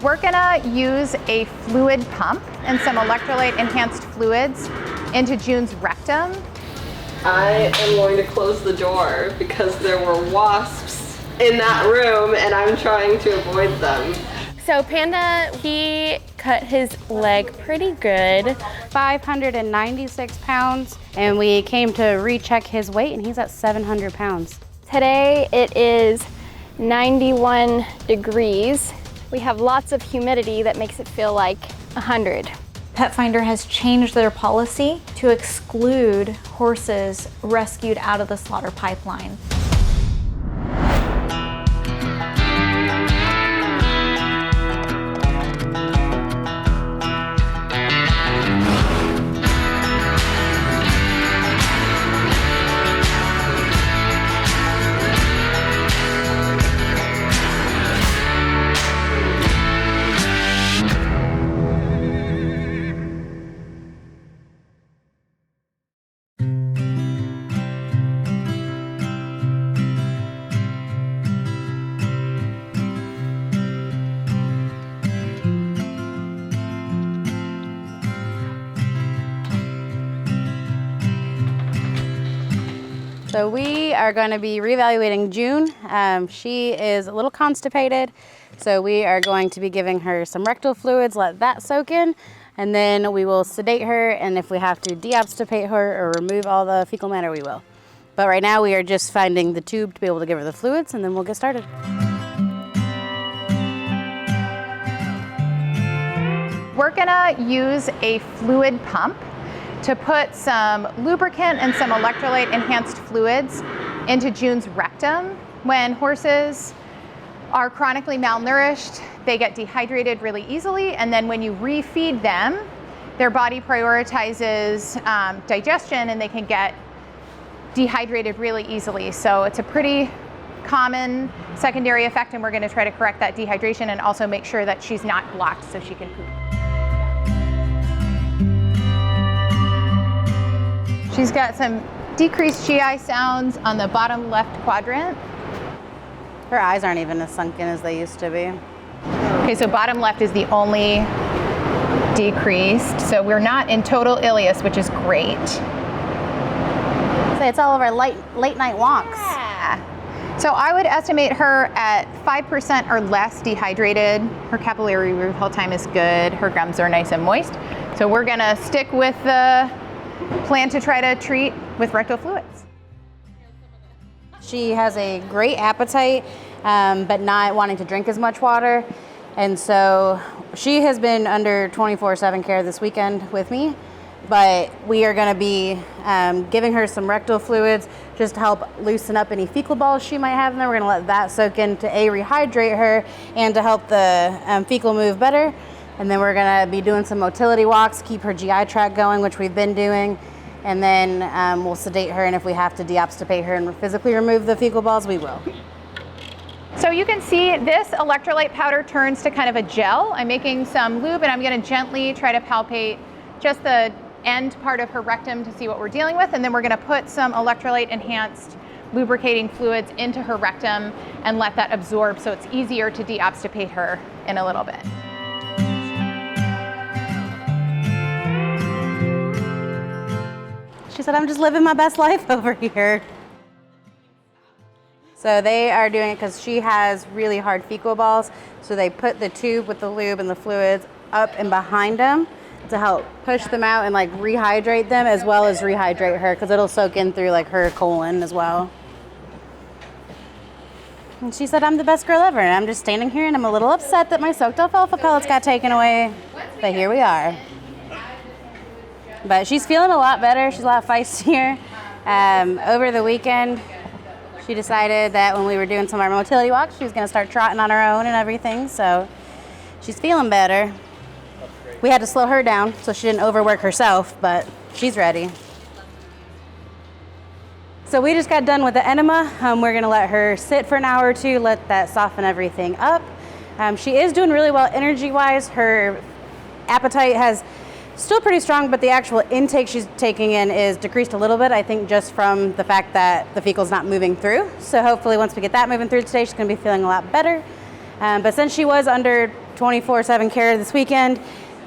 We're gonna use a fluid pump and some electrolyte enhanced fluids into June's rectum. I am going to close the door because there were wasps in that room and I'm trying to avoid them. So Panda, he cut his leg pretty good. 596 pounds, and we came to recheck his weight and he's at 700 pounds. Today it is 91 degrees. We have lots of humidity that makes it feel like 100. Pet Finder has changed their policy to exclude horses rescued out of the slaughter pipeline. So we are going to be reevaluating June. She is a little constipated, so we are going to be giving her some rectal fluids, let that soak in, and then we will sedate her, and if we have to deobstipate her or remove all the fecal matter, we will. But right now we are just finding the tube to be able to give her the fluids, and then we'll get started. We're gonna use a fluid pump to put some lubricant and some electrolyte enhanced fluids into June's rectum. When horses are chronically malnourished, they get dehydrated really easily, and then when you refeed them, their body prioritizes digestion and they can get dehydrated really easily. So it's a pretty common secondary effect, and we're gonna try to correct that dehydration and also make sure that she's not blocked so she can poop. She's got some decreased GI sounds on the bottom left quadrant. Her eyes aren't even as sunken as they used to be. Okay, so bottom left is the only decreased. So we're not in total ileus, which is great. Say it's all of our late night walks. Yeah. So I would estimate her at 5% or less dehydrated. Her capillary refill time is good. Her gums are nice and moist. So we're gonna stick with the plan to try to treat with rectal fluids. She has a great appetite, but not wanting to drink as much water. And so she has been under 24/7 care this weekend with me, but we are gonna be giving her some rectal fluids just to help loosen up any fecal balls she might have in there. We're gonna let that soak in to rehydrate her and to help the fecal move better. And then we're gonna be doing some motility walks, keep her GI tract going, which we've been doing. And then we'll sedate her, and if we have to deobstipate her and physically remove the fecal balls, we will. So you can see this electrolyte powder turns to kind of a gel. I'm making some lube, and I'm gonna gently try to palpate just the end part of her rectum to see what we're dealing with. And then we're gonna put some electrolyte enhanced lubricating fluids into her rectum and let that absorb so it's easier to deobstipate her in a little bit. She said, I'm just living my best life over here. So they are doing it because she has really hard fecal balls. So they put the tube with the lube and the fluids up and behind them to help push them out and like rehydrate them as well as rehydrate her, because it'll soak in through like her colon as well. And she said, I'm the best girl ever. And I'm just standing here and I'm a little upset that my soaked alfalfa pellets got taken away. But here we are. But she's feeling a lot better. She's a lot feistier. Over the weekend, she decided that when we were doing some of our motility walks, she was gonna start trotting on her own and everything. So she's feeling better. We had to slow her down so she didn't overwork herself, but she's ready. So we just got done with the enema. We're gonna let her sit for an hour or two, let that soften everything up. She is doing really well energy-wise. Her appetite has still pretty strong, but the actual intake she's taking in is decreased a little bit, I think just from the fact that the fecal's not moving through. So hopefully once we get that moving through today, she's gonna be feeling a lot better. But since she was under 24/7 care this weekend.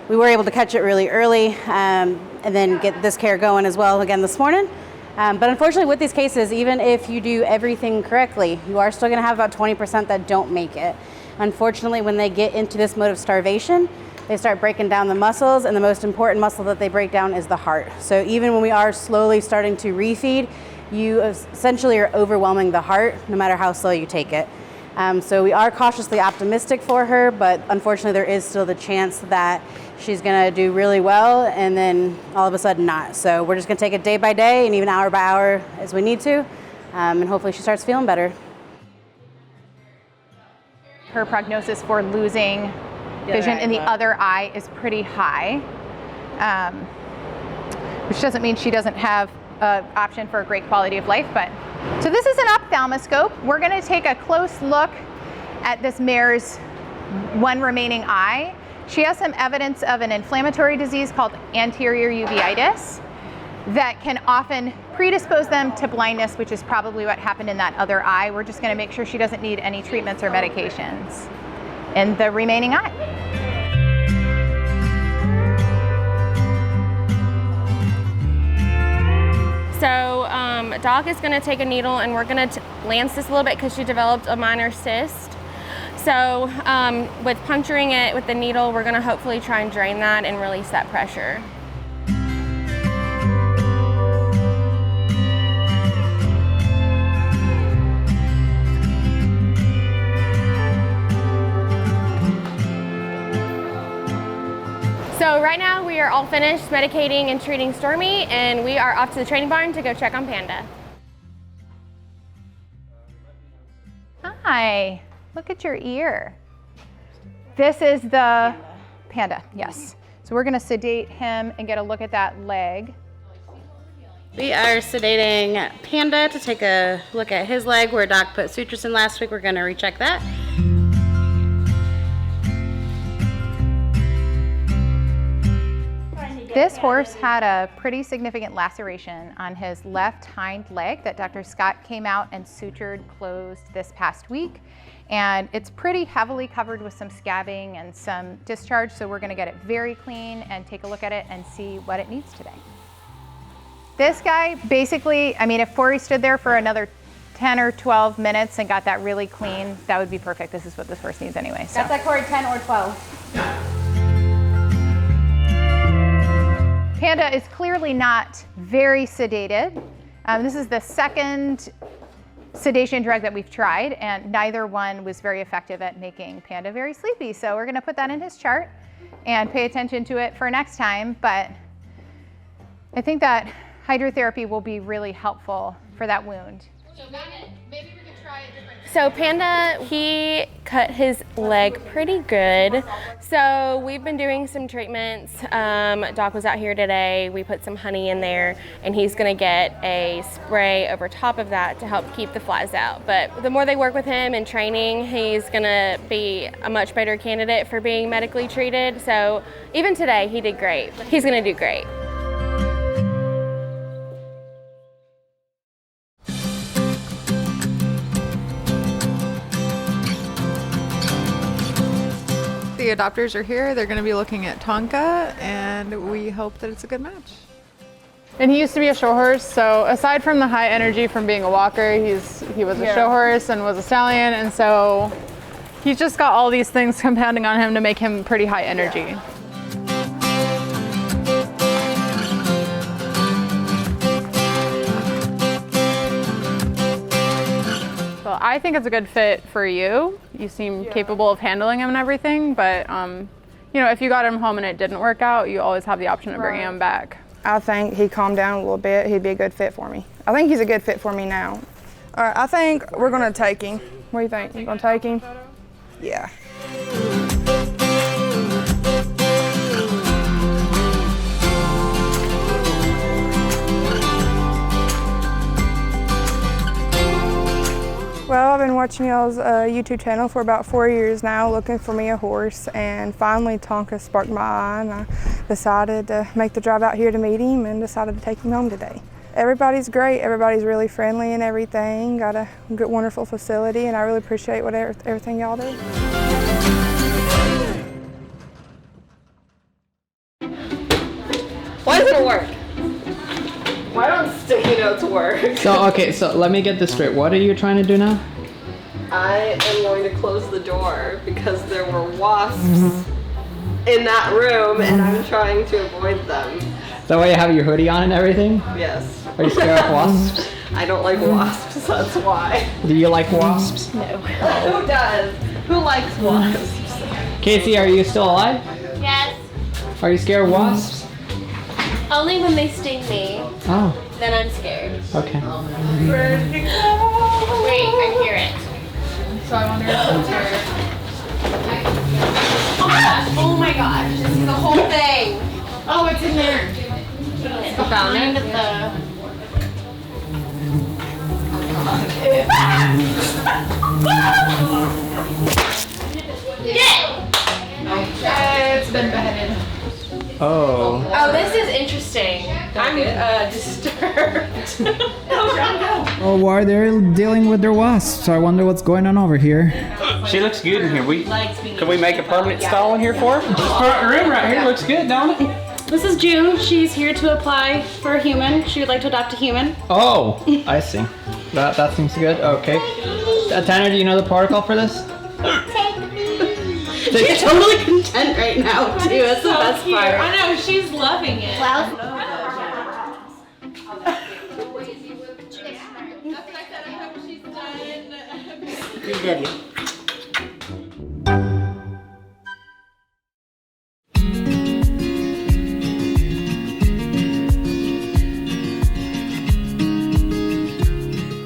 We were able to catch it really early and then get this care going as well again this morning. But unfortunately with these cases, even if you do everything correctly, you are still gonna have about 20% that don't make it. Unfortunately, when they get into this mode of starvation, they start breaking down the muscles, and the most important muscle that they break down is the heart. So even when we are slowly starting to refeed, you essentially are overwhelming the heart no matter how slow you take it. So we are cautiously optimistic for her, but unfortunately there is still the chance that she's gonna do really well and then all of a sudden not. So we're just gonna take it day by day and even hour by hour as we need to, and hopefully she starts feeling better. Her prognosis for losing vision in the other eye is pretty high, which doesn't mean she doesn't have an option for a great quality of life. But so this is an ophthalmoscope. We're going to take a close look at this mare's one remaining eye. She has some evidence of an inflammatory disease called anterior uveitis that can often predispose them to blindness, which is probably what happened in that other eye. We're just going to make sure she doesn't need any treatments or medications in the remaining eye. So Doc is going to take a needle and we're going to lance this a little bit because she developed a minor cyst. So with puncturing it with the needle, we're going to hopefully try and drain that and release that pressure. So right now we are all finished medicating and treating Stormy, and we are off to the training barn to go check on Panda. Hi, look at your ear. This is the Panda, yes. So we're gonna sedate him and get a look at that leg. We are sedating Panda to take a look at his leg where Doc put sutures in last week. We're gonna recheck that. This horse had a pretty significant laceration on his left hind leg that Dr. Scott came out and sutured closed this past week. And it's pretty heavily covered with some scabbing and some discharge, so we're gonna get it very clean and take a look at it and see what it needs today. This guy, basically, I mean, if Forey stood there for another 10 or 12 minutes and got that really clean, that would be perfect. This is what this horse needs anyway. So. That's like Corey 10 or 12. Panda is clearly not very sedated. This is the second sedation drug that we've tried, and neither one was very effective at making Panda very sleepy. So we're gonna put that in his chart and pay attention to it for next time. But I think that hydrotherapy will be really helpful for that wound. So maybe we could try a different. So Panda, he cut his leg pretty good. So we've been doing some treatments. Doc was out here today. We put some honey in there, and he's gonna get a spray over top of that to help keep the flies out. But the more they work with him in training, he's gonna be a much better candidate for being medically treated. So even today, he did great. He's gonna do great. The adopters are here. They're going to be looking at Tonka, and we hope that it's a good match. And he used to be a show horse, so aside from the high energy from being a walker, he was a show horse and was a stallion, and so he's just got all these things compounding on him to make him pretty high energy. Yeah. So I think it's a good fit for you. You seem capable of handling him and everything, but you know, if you got him home and it didn't work out, you always have the option of bringing him back. I think he calmed down a little bit. He'd be a good fit for me. I think he's a good fit for me now. All right, I think we're gonna take him. What do you think? You gonna take him? Yeah. Well, I've been watching y'all's YouTube channel for about 4 years now, looking for me a horse, and finally Tonka sparked my eye, and I decided to make the drive out here to meet him and decided to take him home today. Everybody's great, everybody's really friendly and everything, got a good, wonderful facility, and I really appreciate everything y'all do. doesn't work. Why don't sticky notes work? So, okay, so let me get this straight. What are you trying to do now? I am going to close the door because there were wasps in that room and I'm trying to avoid them. Is that why you have your hoodie on and everything? Yes. Are you scared of wasps? I don't like wasps, that's why. Do you like wasps? No. Who does? Who likes wasps? Casey, are you still alive? Yes. Are you scared of wasps? Only when they sting me. Oh, Then I'm scared. okay. Wait, I hear it. So I wonder if it's her. Oh my gosh, this is the whole thing. Oh, it's in there. I found it. It's been beheaded. Oh. Oh, this is interesting. I'm disturbed. Oh, why they're dealing with their wasps. So I wonder what's going on over here. She looks good in here. Can we make a permanent stall in here for her? This front room right here looks good, don't it? This is June. She's here to apply for a human. She would like to adopt a human. Oh, I see. That seems good. Okay. Tanner, do you know the protocol for this? She's totally content right now, too. That's the best part. I know, she's loving it.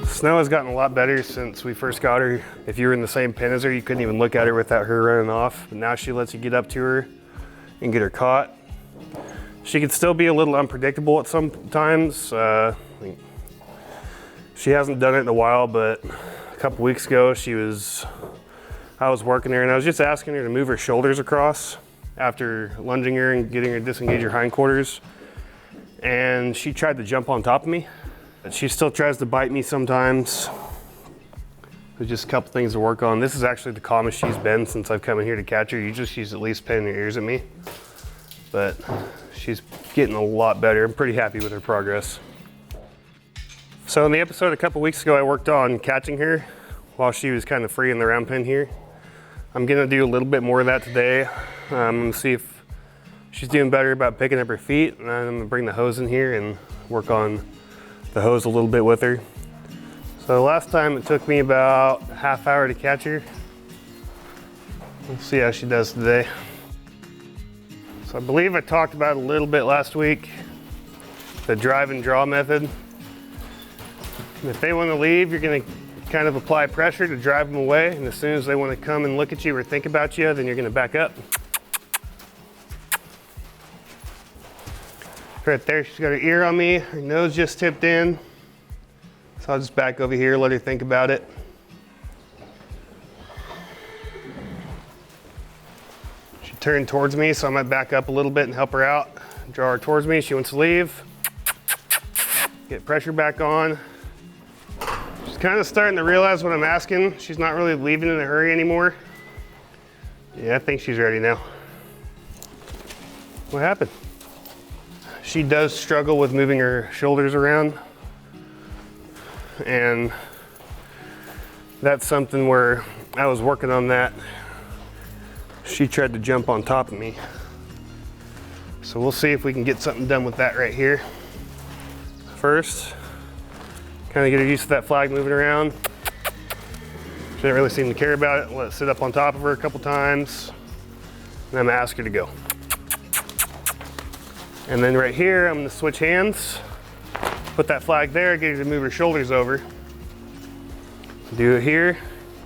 Snow has gotten a lot better since we first got her. If you were in the same pen as her, you couldn't even look at her without her running off. But now she lets you get up to her and get her caught. She can still be a little unpredictable at some times. She hasn't done it in a while, but a couple weeks ago I was working her and I was just asking her to move her shoulders across after lunging her and getting her to disengage her hindquarters. And she tried to jump on top of me. But she still tries to bite me sometimes. There's just a couple things to work on. This is actually the calmest she's been since I've come in here to catch her. Usually she's at least pinning her ears at me. But she's getting a lot better. I'm pretty happy with her progress. So in the episode a couple weeks ago, I worked on catching her while she was kind of free in the round pen here. I'm gonna do a little bit more of that today. I'm gonna see if she's doing better about picking up her feet. And then I'm gonna bring the hose in here and work on the hose a little bit with her. So last time it took me about a half hour to catch her. We'll see how she does today. So I believe I talked about a little bit last week, the drive and draw method. And if they want to leave, you're going to kind of apply pressure to drive them away. And as soon as they want to come and look at you or think about you, then you're going to back up. Right there, she's got her ear on me, her nose just tipped in. So I'll just back over here, let her think about it. She turned towards me, so I might back up a little bit and help her out. Draw her towards me, she wants to leave. Get pressure back on. She's kind of starting to realize what I'm asking. She's not really leaving in a hurry anymore. Yeah, I think she's ready now. What happened? She does struggle with moving her shoulders around, and that's something where I was working on that. She tried to jump on top of me. So we'll see if we can get something done with that right here. First, kind of get her used to that flag moving around. She didn't really seem to care about it. Let it sit up on top of her a couple times, and I'm gonna ask her to go. And then right here, I'm gonna switch hands, put that flag there, get her to move her shoulders over. Do it here,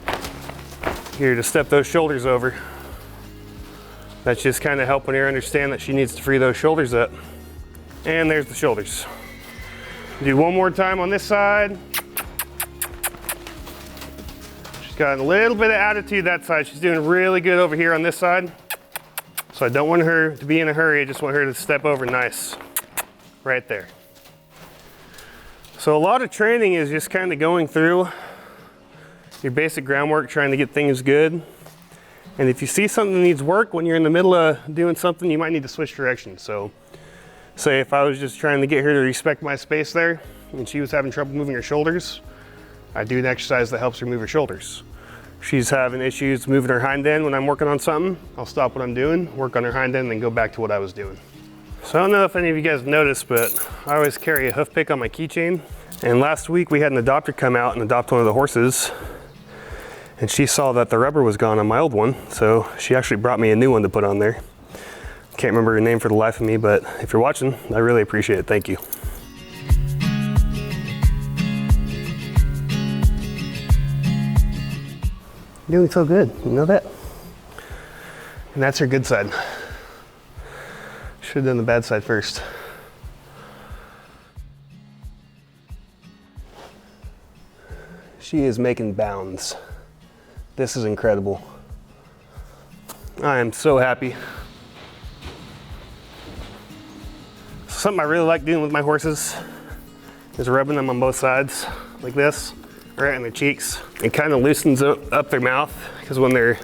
get her to step those shoulders over. That's just kind of helping her understand that she needs to free those shoulders up. And there's the shoulders. Do one more time on this side. She's got a little bit of attitude that side. She's doing really good over here on this side. So I don't want her to be in a hurry, I just want her to step over nice, right there. So a lot of training is just kind of going through your basic groundwork, trying to get things good. And if you see something that needs work when you're in the middle of doing something, you might need to switch directions. So Say if I was just trying to get her to respect my space there and she was having trouble moving her shoulders, I do an exercise that helps her move her shoulders. She's having issues moving her hind end when I'm working on something, I'll stop what I'm doing, work on her hind end, and then go back to what I was doing. So I don't know if any of you guys noticed, but I always carry a hoof pick on my keychain. And last week we had an adopter come out and adopt one of the horses. And she saw that the rubber was gone on my old one, so she actually brought me a new one to put on there. Can't remember her name for the life of me, but if you're watching, I really appreciate it. Thank you. You're doing so good, you know that? And that's her good side. Should have done the bad side first. She is making bounds. This is incredible. I am so happy. Something I really like doing with my horses is rubbing them on both sides like this, right in their cheeks. It kind of loosens up their mouth because when they're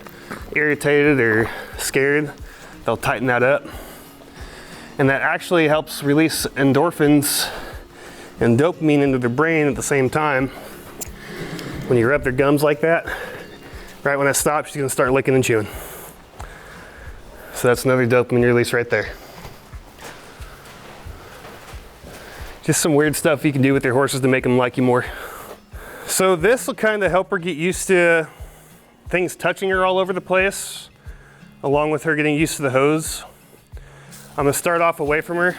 irritated or scared, they'll tighten that up. And that actually helps release endorphins and dopamine into their brain at the same time. When you rub their gums like that, right when it stops, she's gonna start licking and chewing. So that's another dopamine release right there. Just some weird stuff you can do with your horses to make them like you more. So this will kind of help her get used to things touching her all over the place, along with her getting used to the hose. I'm gonna start off away from her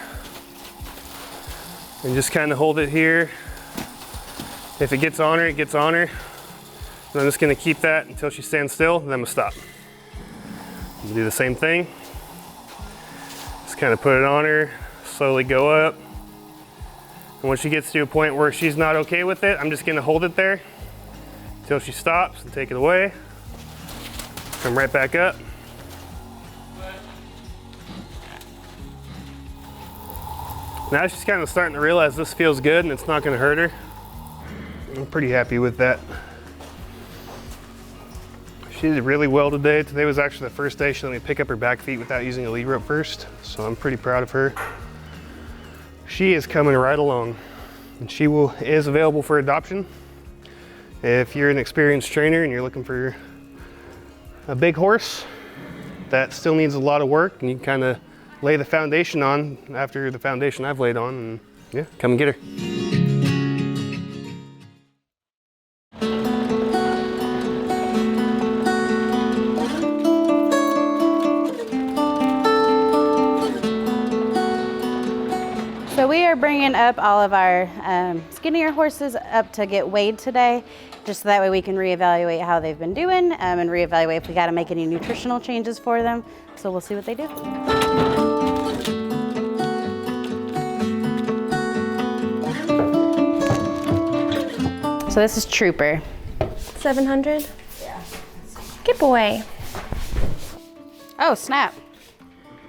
and just kind of hold it here. If it gets on her, it gets on her. And I'm just gonna keep that until she stands still, and then I'm gonna stop. I'm do the same thing. Just kind of put it on her, slowly go up. And when she gets to a point where she's not okay with it, I'm just gonna hold it there until she stops and take it away. Come right back up. Now she's kind of starting to realize this feels good and it's not gonna hurt her. I'm pretty happy with that. She did really well today. Today was actually the first day she let me pick up her back feet without using a lead rope first, so I'm pretty proud of her. She is coming right along, and she is available for adoption. If you're an experienced trainer and you're looking for a big horse that still needs a lot of work and you can kind of lay the foundation on after the foundation I've laid on, and yeah, come and get her. So we are bringing up all of our skinnier horses up to get weighed today, just so that way we can reevaluate how they've been doing and reevaluate if we got to make any nutritional changes for them. So we'll see what they do. So this is Trooper. 700? Yeah. Good boy. Oh, snap.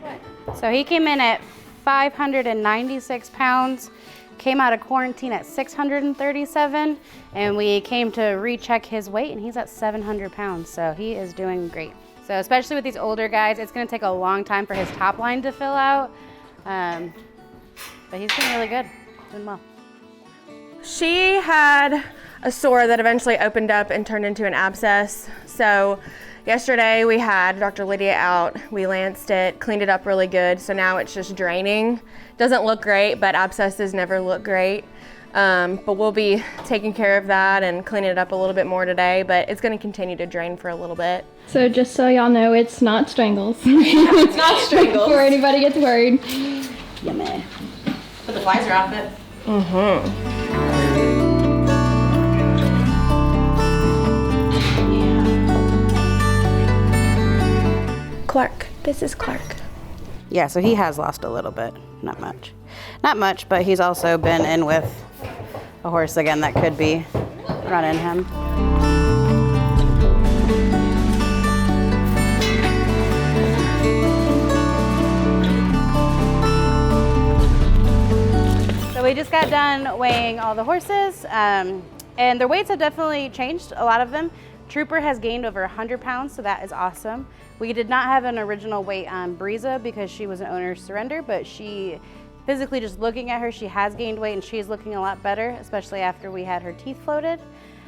What? So he came in at 596 pounds, came out of quarantine at 637, and we came to recheck his weight, and he's at 700 pounds, so he is doing great. So especially with these older guys, it's gonna take a long time for his top line to fill out, but he's doing really good, doing well. She had a sore that eventually opened up and turned into an abscess. So yesterday we had Dr. Lydia out, we lanced it, cleaned it up really good, so now it's just draining. Doesn't look great, but abscesses never look great. But we'll be taking care of that and cleaning it up a little bit more today, but it's gonna continue to drain for a little bit. So just so y'all know, it's not strangles. It's not strangles. Before anybody gets worried. Yummy. Put the visor off it. Mm-hmm. Clark. This is Clark. Yeah, so he has lost a little bit, not much. Not much, but he's also been in with a horse again that could be running him. So we just got done weighing all the horses, and their weights have definitely changed, a lot of them. Trooper has gained over 100 pounds, so that is awesome. We did not have an original weight on Breeza because she was an owner's surrender, but she physically just looking at her, she has gained weight and she's looking a lot better, especially after we had her teeth floated.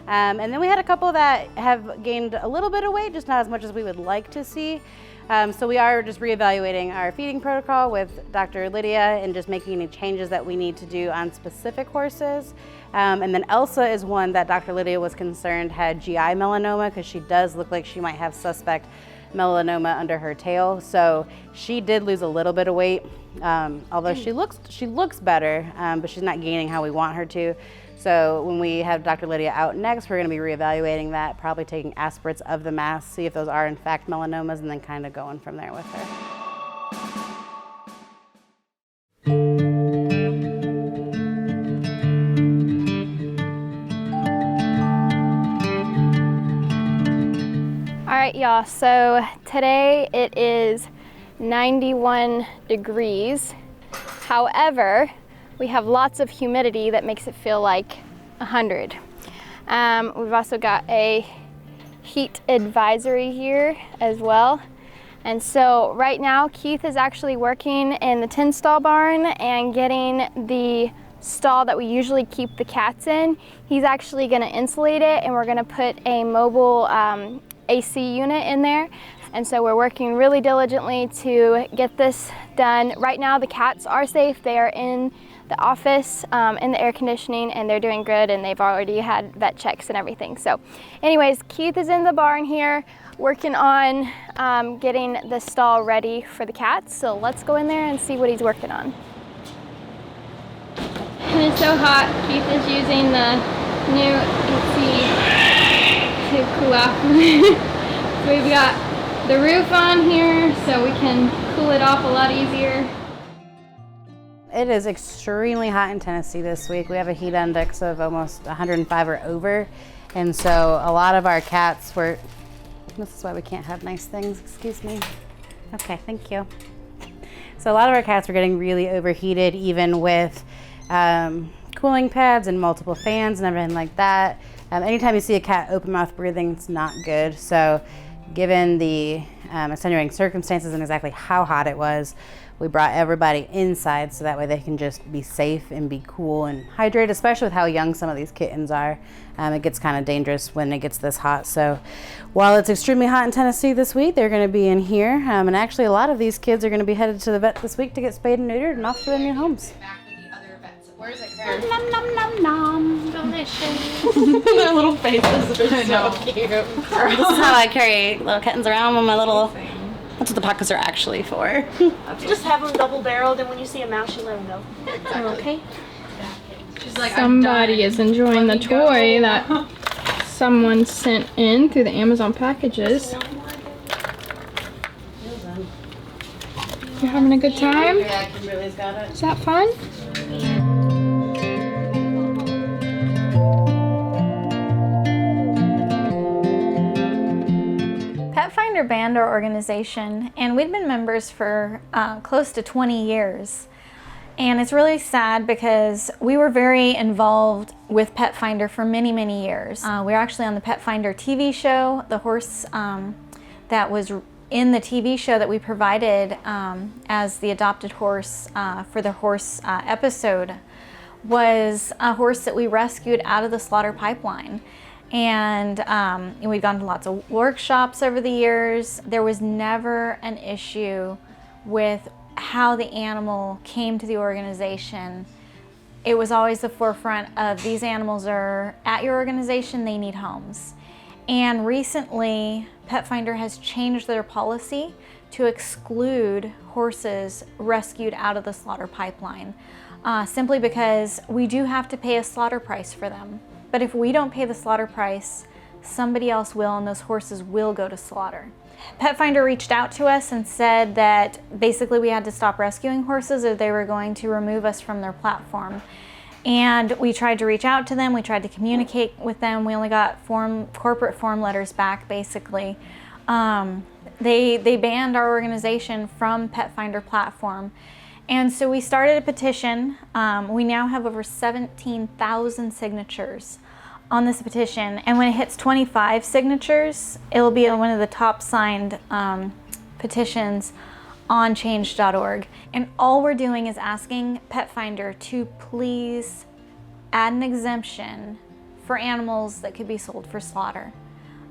And then we had a couple that have gained a little bit of weight, just not as much as we would like to see. So we are just reevaluating our feeding protocol with Dr. Lydia and just making any changes that we need to do on specific horses. And then Elsa is one that Dr. Lydia was concerned had GI melanoma, because she does look like she might have suspect melanoma under her tail. So she did lose a little bit of weight, although she looks better, but she's not gaining how we want her to. So when we have Dr. Lydia out next, we're going to be reevaluating that, probably taking aspirates of the mass, see if those are in fact melanomas, and then kind of going from there with her. All right, y'all, so today it is 91 degrees. However, we have lots of humidity that makes it feel like 100. We've also got a heat advisory here as well. And so right now, Keith is actually working in the 10 stall barn and getting the stall that we usually keep the cats in. He's actually gonna insulate it, and we're gonna put a mobile AC unit in there. And so we're working really diligently to get this done. Right now, the cats are safe. They are in the office in the air conditioning, and they're doing good, and they've already had vet checks and everything. So anyways, Keith is in the barn here working on getting the stall ready for the cats. So let's go in there and see what he's working on. And it's so hot, Keith is using the new AC to cool off. So we've got the roof on here so we can cool it off a lot easier. It is extremely hot in Tennessee this week. We have a heat index of almost 105 or over. And so a lot of our cats were, this is why we can't have nice things, excuse me. Okay, thank you. So a lot of our cats were getting really overheated, even with cooling pads and multiple fans and everything like that. Anytime you see a cat open mouth breathing, it's not good. So given the extenuating circumstances and exactly how hot it was, we brought everybody inside so that way they can just be safe and be cool and hydrated, especially with how young some of these kittens are. It gets kind of dangerous when it gets this hot. So while it's extremely hot in Tennessee this week, they're going to be in here. And actually a lot of these kids are going to be headed to the vet this week to get spayed and neutered and off to their new homes. Where is it? Nom nom nom nom. Delicious. Their little faces are so cute. This is how I carry little kittens around with my little, that's what the pockets are actually for. Just have them double barreled, and when you see a mouse, you let them go. Okay. Like, Somebody is enjoying the toy that someone sent in through the Amazon packages. You're having a good time? Yeah, Kimberly's got it. Is that fun? Pet Finder banned our organization, and we'd been members for close to 20 years. And it's really sad because we were very involved with Pet Finder for many, many years. We were actually on the Pet Finder TV show. The horse that was in the TV show that we provided as the adopted horse for the horse episode was a horse that we rescued out of the slaughter pipeline. And we've gone to lots of workshops over the years. There was never an issue with how the animal came to the organization. It was always the forefront of these animals are at your organization, they need homes. And recently, Pet Finder has changed their policy to exclude horses rescued out of the slaughter pipeline, simply because we do have to pay a slaughter price for them. But if we don't pay the slaughter price, somebody else will, and those horses will go to slaughter. Pet Finder reached out to us and said that basically we had to stop rescuing horses or they were going to remove us from their platform. And we tried to reach out to them, we tried to communicate with them. We only got corporate form letters back, basically. They banned our organization from Pet Finder platform. And so we started a petition. We now have over 17,000 signatures on this petition. And when it hits 25 signatures, it'll be one of the top signed petitions on change.org. And all we're doing is asking PetFinder to please add an exemption for animals that could be sold for slaughter.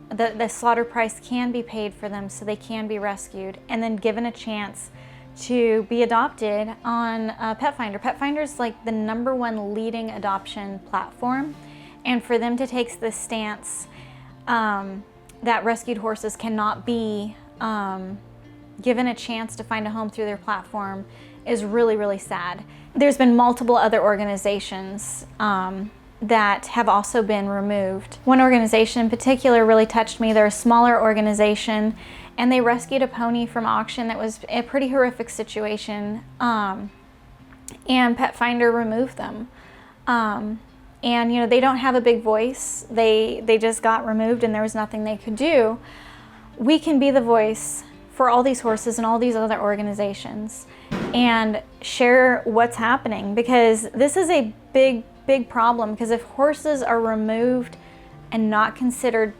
The slaughter price can be paid for them so they can be rescued and then given a chance to be adopted on PetFinder. PetFinder is like the #1 leading adoption platform, and for them to take this stance that rescued horses cannot be given a chance to find a home through their platform is really, really sad. There's been multiple other organizations that have also been removed. One organization in particular really touched me. They're a smaller organization, and they rescued a pony from auction that was a pretty horrific situation, and PetFinder removed them. And you know, they don't have a big voice. They just got removed and there was nothing they could do. We can be the voice for all these horses and all these other organizations and share what's happening, because this is a big problem. Because if horses are removed and not considered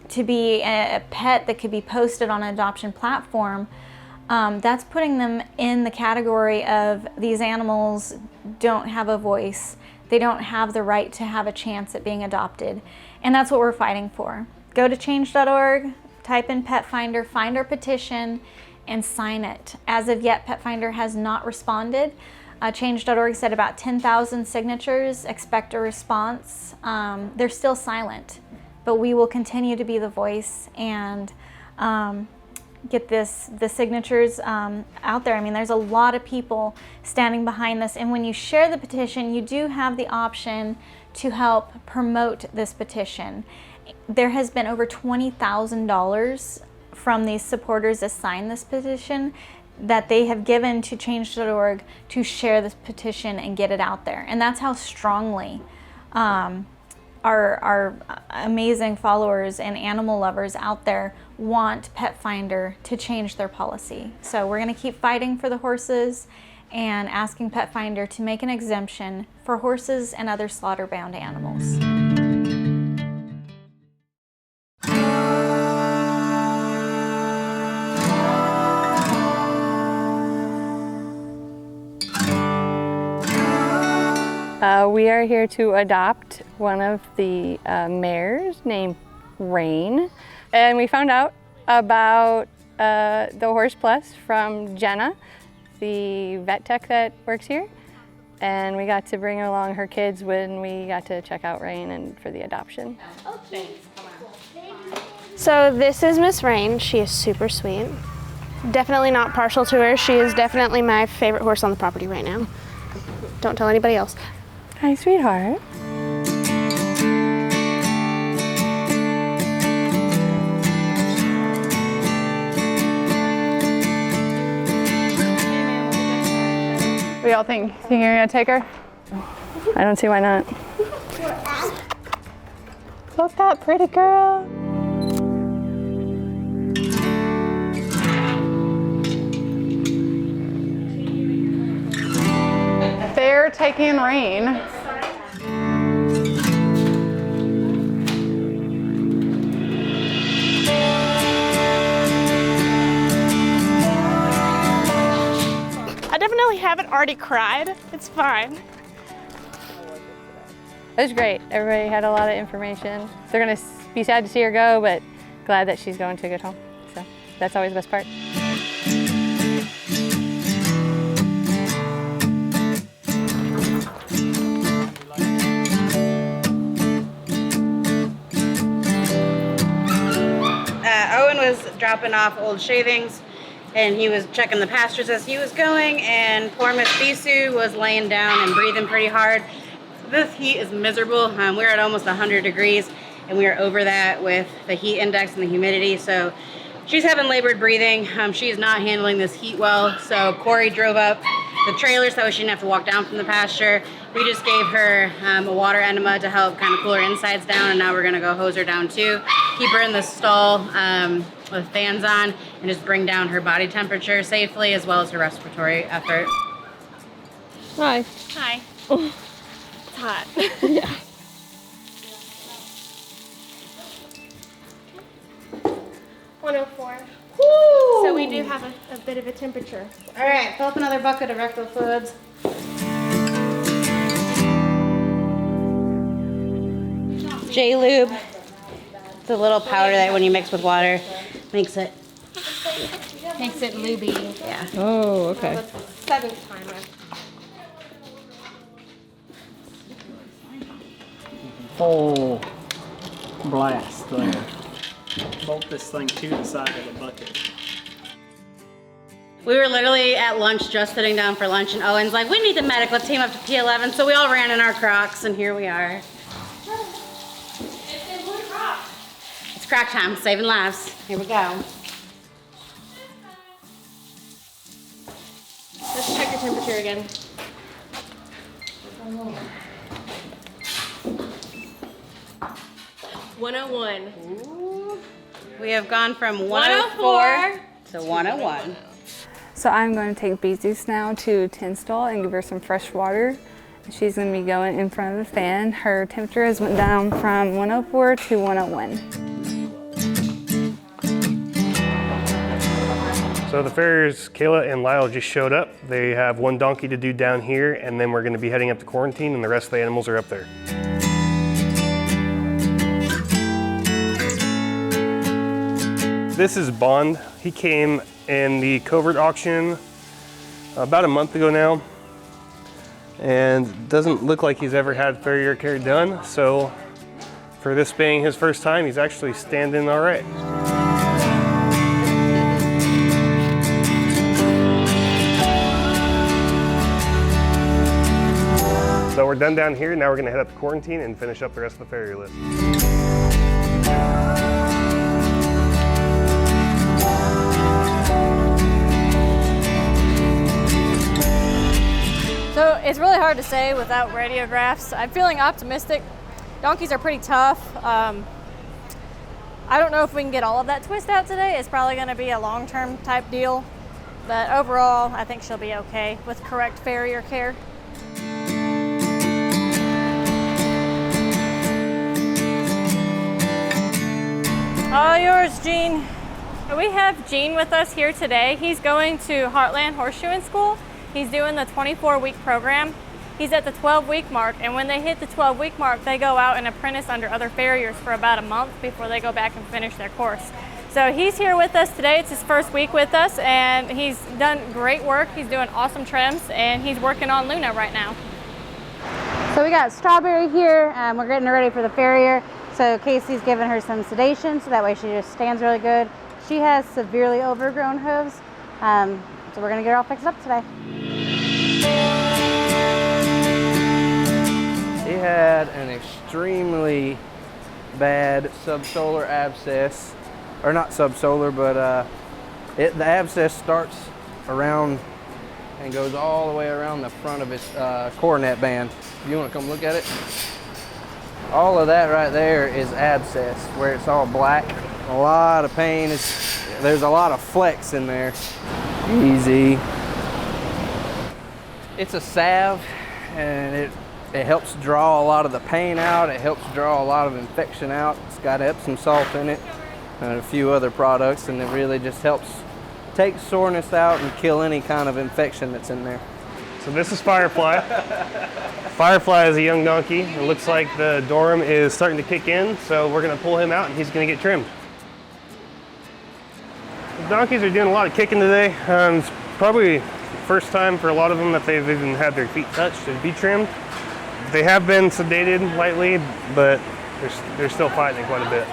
to be a pet that could be posted on an adoption platform, that's putting them in the category of these animals don't have a voice. They don't have the right to have a chance at being adopted. And that's what we're fighting for. Go to change.org, type in PetFinder, find our petition, and sign it. As of yet, PetFinder has not responded. Change.org said about 10,000 signatures, expect a response. They're still silent, but we will continue to be the voice and get the signatures out there. I mean, there's a lot of people standing behind this, and when you share the petition, you do have the option to help promote this petition. There has been over $20,000 from these supporters that signed this petition that they have given to change.org to share this petition and get it out there. And that's how strongly our amazing followers and animal lovers out there want PetFinder to change their policy. So we're going to keep fighting for the horses and asking PetFinder to make an exemption for horses and other slaughter-bound animals. We are here to adopt one of the mares named Rain. And we found out about the Horse Plus from Jenna, the vet tech that works here. And we got to bring along her kids when we got to check out Rain and for the adoption. Oh, thanks. So this is Miss Rain. She is super sweet. Definitely not partial to her. She is definitely my favorite horse on the property right now. Don't tell anybody else. Hi, sweetheart. What do y'all think? Think you're gonna take her? I don't see why not. Look that pretty girl. They're taking Rain. I definitely haven't already cried. It's fine. It was great. Everybody had a lot of information. They're gonna be sad to see her go, but glad that she's going to a good home. So that's always the best part. Owen was dropping off old shavings and he was checking the pastures as he was going, and poor Miss Bisou was laying down and breathing pretty hard. This heat is miserable. We're at almost 100 degrees and we are over that with the heat index and the humidity, so she's having labored breathing. She's not handling this heat well, so Corey drove up the trailer so she didn't have to walk down from the pasture. We just gave her a water enema to help kind of cool her insides down, and now we're gonna go hose her down too. Keep her in the stall with fans on and just bring down her body temperature safely as well as her respiratory effort. Hi. Hi. It's hot. Yeah. $104. So we We do have a bit of a temperature. All right, fill up another bucket of rectal fluids. J-Lube. It's a little powder that when you mix with water makes it lubey. Yeah. Oh, okay. Well, that's the 7th timer. Full blast there. Bolt this thing to the side of the bucket. We were literally at lunch, just sitting down for lunch, and Owen's like, we need the medical team up to P11, so we all ran in our Crocs, and here we are. It's crack time, saving lives. Here we go. Let's check your temperature again. Oh. 101. Ooh. We have gone from 104 to 101. So I'm going to take Beezus now to Tinstall and give her some fresh water. She's going to be going in front of the fan. Her temperature has went down from 104 to 101. So the farriers, Kayla and Lyle, just showed up. They have one donkey to do down here, and then we're going to be heading up to quarantine, and the rest of the animals are up there. This is Bond. He came in the covert auction about a month ago now, and doesn't look like he's ever had farrier care done. So for this being his first time, he's actually standing all right. So we're done down here. Now we're gonna head up to quarantine and finish up the rest of the farrier list. So it's really hard to say without radiographs. I'm feeling optimistic. Donkeys are pretty tough. I don't know if we can get all of that twist out today. It's probably gonna be a long-term type deal. But overall, I think she'll be okay with correct farrier care. All yours, Gene. We have Gene with us here today. He's going to Heartland Horseshoeing School. He's doing the 24-week program. He's at the 12-week mark, and when they hit the 12-week mark, they go out and apprentice under other farriers for about a month before they go back and finish their course. So he's here with us today. It's his first week with us, and he's done great work. He's doing awesome trims, and he's working on Luna right now. So we got Strawberry here. We're getting her ready for the farrier. So Casey's giving her some sedation, so that way she just stands really good. She has severely overgrown hooves, so we're gonna get her all fixed up today. She had an extremely bad subsolar abscess, or not subsolar, but the abscess starts around and goes all the way around the front of its coronet band. You want to come look at it? All of that right there is abscess, where it's all black. A lot of pain. There's a lot of flex in there. Easy. It's a salve, and it helps draw a lot of the pain out. It helps draw a lot of infection out. It's got Epsom salt in it and a few other products, and it really just helps take soreness out and kill any kind of infection that's in there. So this is Firefly. Firefly is a young donkey. It looks like the Durham is starting to kick in, so we're gonna pull him out and he's gonna get trimmed. The donkeys are doing a lot of kicking today. It's probably first time for a lot of them that they've even had their feet touched and be trimmed. They have been sedated lightly, but they're still fighting quite a bit.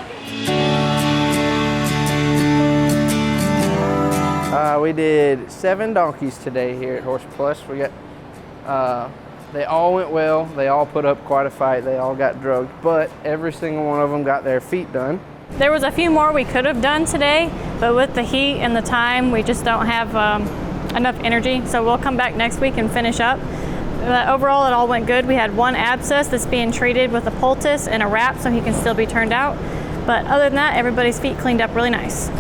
We did 7 donkeys today here at Horse Plus. We got, they all went well. They all put up quite a fight. They all got drugged, but every single one of them got their feet done. There was a few more we could have done today, but with the heat and the time, we just don't have enough energy. So we'll come back next week and finish up. But overall, it all went good. We had one abscess that's being treated with a poultice and a wrap so he can still be turned out. But other than that, everybody's feet cleaned up really nice.